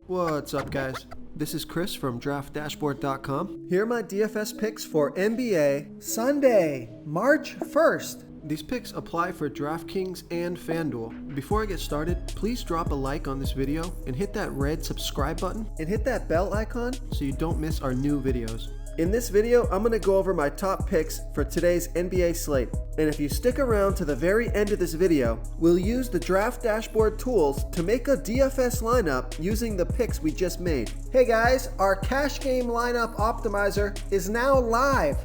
What's up, guys? This is Chris from DraftDashboard.com. Here are my DFS picks for NBA Sunday, March 1st. These picks apply for DraftKings and FanDuel. Before I get started, please drop a like on this video and hit that red subscribe button and hit that bell icon so you don't miss our new videos. In this video, I'm going to go over my top picks for today's NBA slate. And if you stick around to the very end of this video, we'll use the Draft Dashboard tools to make a DFS lineup using the picks we just made. Hey guys, our cash game lineup optimizer is now live.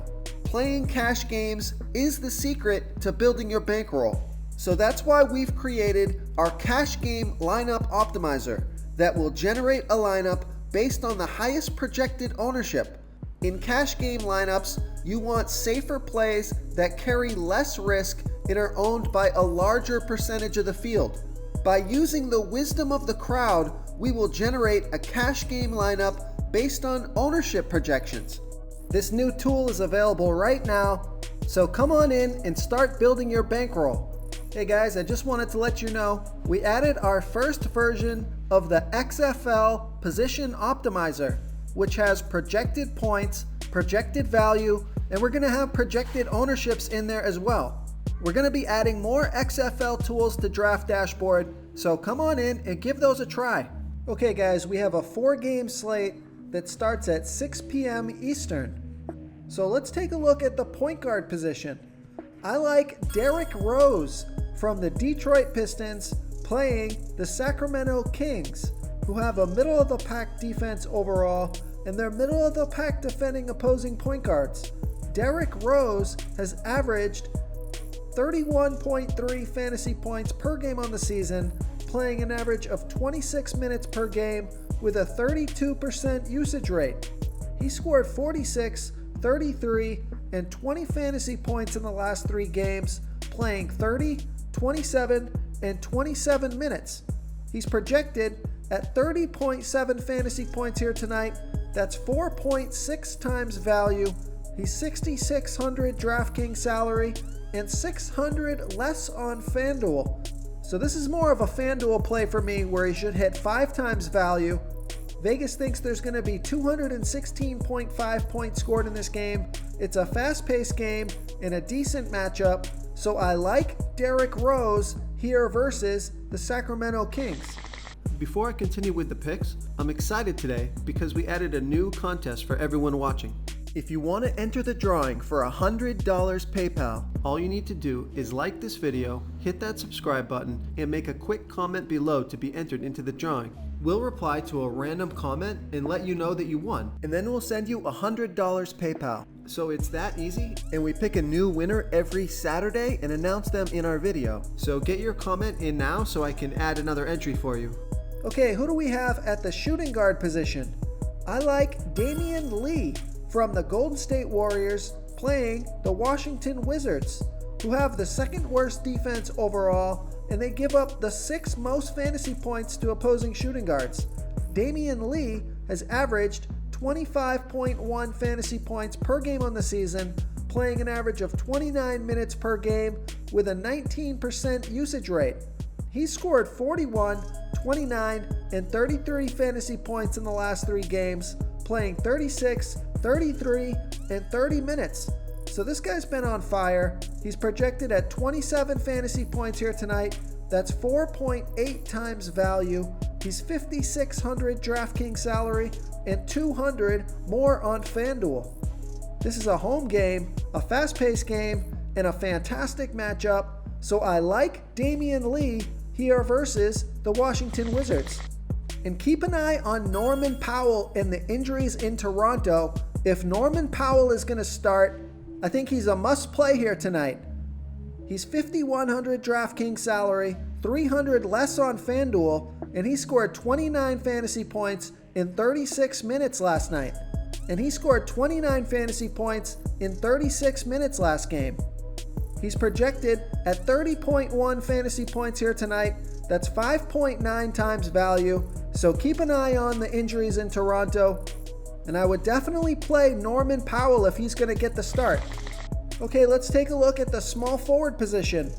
Playing cash games is the secret to building your bankroll. So that's why we've created our cash game lineup optimizer that will generate a lineup based on the highest projected ownership. In cash game lineups, you want safer plays that carry less risk and are owned by a larger percentage of the field. By using the wisdom of the crowd, we will generate a cash game lineup based on ownership projections. This new tool is available right now, so come on in and start building your bankroll. Hey guys, I just wanted to let you know, we added our first version of the XFL Position Optimizer, which has projected points, projected value, and we're going to have projected ownerships in there as well. We're going to be adding more XFL tools to Draft Dashboard, so come on in and give those a try. Okay guys, we have a 4-game slate that starts at 6 p.m. Eastern. So let's take a look at the point guard position. I like Derrick Rose from the Detroit Pistons playing the Sacramento Kings, who have a middle-of-the-pack defense overall, and they're middle-of-the-pack defending opposing point guards. Derrick Rose has averaged 31.3 fantasy points per game on the season, playing an average of 26 minutes per game with a 32% usage rate. He scored 46, 33, and 20 fantasy points in the last 3 games, playing 30, 27, and 27 minutes. He's projected at 30.7 fantasy points here tonight. That's 4.6 times value. He's 6,600 DraftKings salary and 600 less on FanDuel. So this is more of a FanDuel play for me, where he should hit 5 times value. Vegas thinks there's going to be 216.5 points scored in this game. It's a fast-paced game and a decent matchup. So I like Derrick Rose here versus the Sacramento Kings. Before I continue with the picks, I'm excited today because we added a new contest for everyone watching. If you want to enter the drawing for $100 PayPal, all you need to do is like this video, hit that subscribe button, and make a quick comment below to be entered into the drawing. We'll reply to a random comment and let you know that you won, and then we'll send you $100 PayPal. So it's that easy, and we pick a new winner every Saturday and announce them in our video. So get your comment in now so I can add another entry for you. Okay, who do we have at the shooting guard position? I like Damian Lee from the Golden State Warriors playing the Washington Wizards, who have the second worst defense overall, and they give up the 6th most fantasy points to opposing shooting guards. Damian Lee has averaged 25.1 fantasy points per game on the season, playing an average of 29 minutes per game with a 19% usage rate. He scored 41, 29, and 33 fantasy points in the last 3 games, playing 36, 33, and 30 minutes. So this guy's been on fire. He's projected at 27 fantasy points here tonight. That's 4.8 times value. He's 5,600 DraftKings salary and 200 more on FanDuel. This is a home game, a fast-paced game, and a fantastic matchup. So I like Damian Lee here versus the Washington Wizards. And keep an eye on Norman Powell and the injuries in Toronto. If Norman Powell is going to start, I think he's a must-play here tonight. He's 5,100 DraftKings salary, 300 less on FanDuel, and he scored 29 fantasy points in 36 minutes last night. And he scored 29 fantasy points in 36 minutes last game. He's projected at 30.1 fantasy points here tonight. That's 5.9 times value. So keep an eye on the injuries in Toronto. And I would definitely play Norman Powell if he's going to get the start. Okay, let's take a look at the small forward position.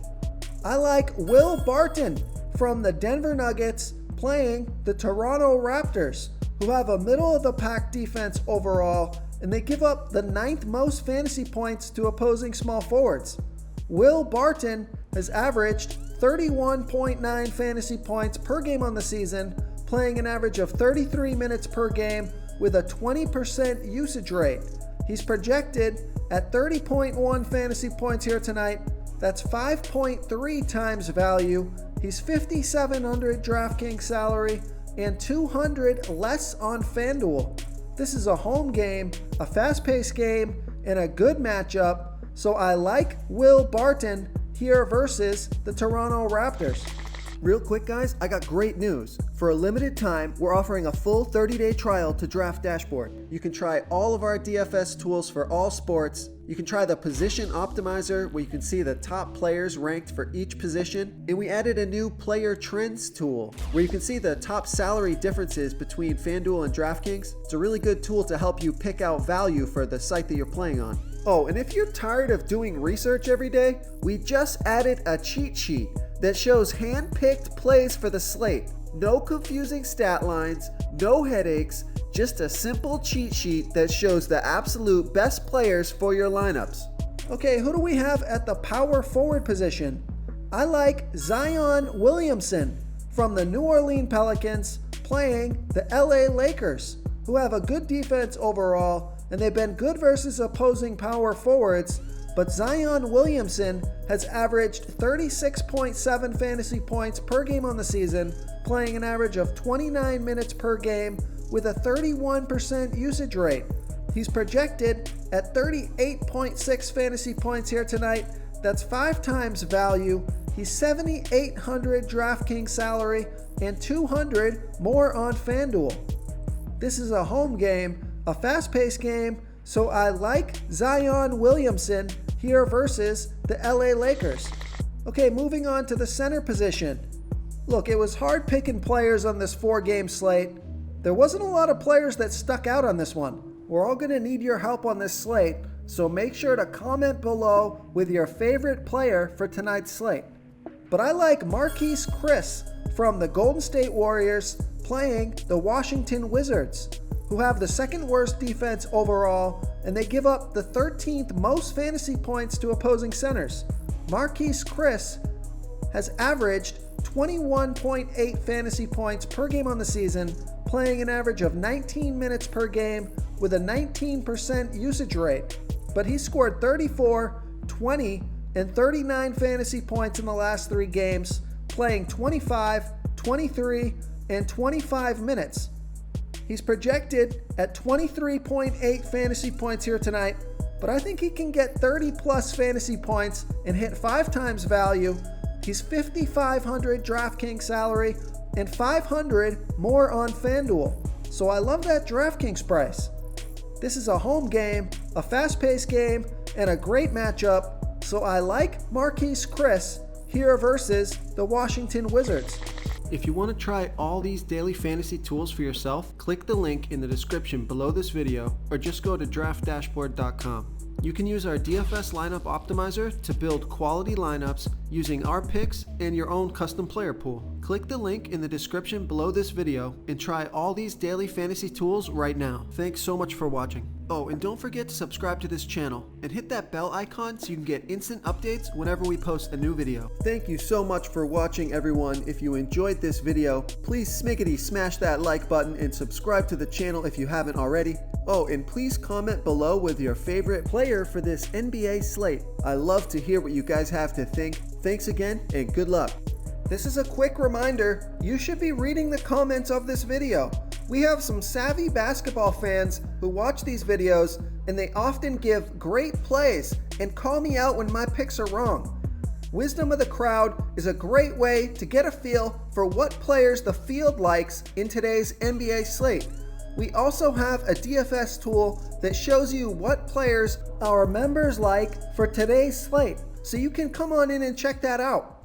I like Will Barton from the Denver Nuggets playing the Toronto Raptors, who have a middle-of-the-pack defense overall, and they give up the 9th most fantasy points to opposing small forwards. Will Barton has averaged 31.9 fantasy points per game on the season, playing an average of 33 minutes per game with a 20% usage rate. He's projected at 30.1 fantasy points here tonight. That's 5.3 times value. He's $5,700 DraftKings salary and $200 less on FanDuel. This is a home game, a fast-paced game, and a good matchup, so I like Will Barton here versus the Toronto Raptors. Real quick, guys, I got great news. For a limited time, we're offering a full 30-day trial to Draft Dashboard. You can try all of our DFS tools for all sports. You can try the Position Optimizer, where you can see the top players ranked for each position. And we added a new Player Trends tool, where you can see the top salary differences between FanDuel and DraftKings. It's a really good tool to help you pick out value for the site that you're playing on. Oh, and if you're tired of doing research every day, we just added a cheat sheet that shows hand-picked plays for the slate. No confusing stat lines, no headaches, just a simple cheat sheet that shows the absolute best players for your lineups. Okay, who do we have at the power forward position? I like Zion Williamson from the New Orleans Pelicans playing the LA Lakers, who have a good defense overall, and they've been good versus opposing power forwards. But Zion Williamson has averaged 36.7 fantasy points per game on the season, playing an average of 29 minutes per game with a 31% usage rate. He's projected at 38.6 fantasy points here tonight. That's 5 times value. He's $7,800 DraftKings salary and $200 more on FanDuel. This is a home game, a fast-paced game, so I like Zion Williamson here versus the LA Lakers. Okay, moving on to the center position. Look, it was hard picking players on this 4-game slate. There wasn't a lot of players that stuck out on this one. We're all going to need your help on this slate, so make sure to comment below with your favorite player for tonight's slate. But I like Marquise Chris from the Golden State Warriors playing the Washington Wizards, who have the 2nd worst defense overall, and they give up the 13th most fantasy points to opposing centers. Marquise Chris has averaged 21.8 fantasy points per game on the season, playing an average of 19 minutes per game with a 19% usage rate. But he scored 34, 20, and 39 fantasy points in the last 3 games, playing 25, 23, and 25 minutes. He's projected at 23.8 fantasy points here tonight, but I think he can get 30 plus fantasy points and hit 5 times value. He's $5,500 DraftKings salary and $500 more on FanDuel. So I love that DraftKings price. This is a home game, a fast-paced game, and a great matchup, so I like Marquise Chris here versus the Washington Wizards. If you want to try all these daily fantasy tools for yourself, click the link in the description below this video or just go to draftdashboard.com. You can use our DFS lineup optimizer to build quality lineups using our picks and your own custom player pool. Click the link in the description below this video and try all these daily fantasy tools right now. Thanks so much for watching. Oh, and don't forget to subscribe to this channel and hit that bell icon so you can get instant updates whenever we post a new video. Thank you so much for watching, everyone. If you enjoyed this video, please smash that like button and subscribe to the channel if you haven't already. Oh, and please comment below with your favorite player for this NBA slate. I love to hear what you guys have to think. Thanks again and good luck. This is a quick reminder, you should be reading the comments of this video. We have some savvy basketball fans who watch these videos and they often give great plays and call me out when my picks are wrong. Wisdom of the crowd is a great way to get a feel for what players the field likes in today's NBA slate. We also have a DFS tool that shows you what players our members like for today's slate, so you can come on in and check that out.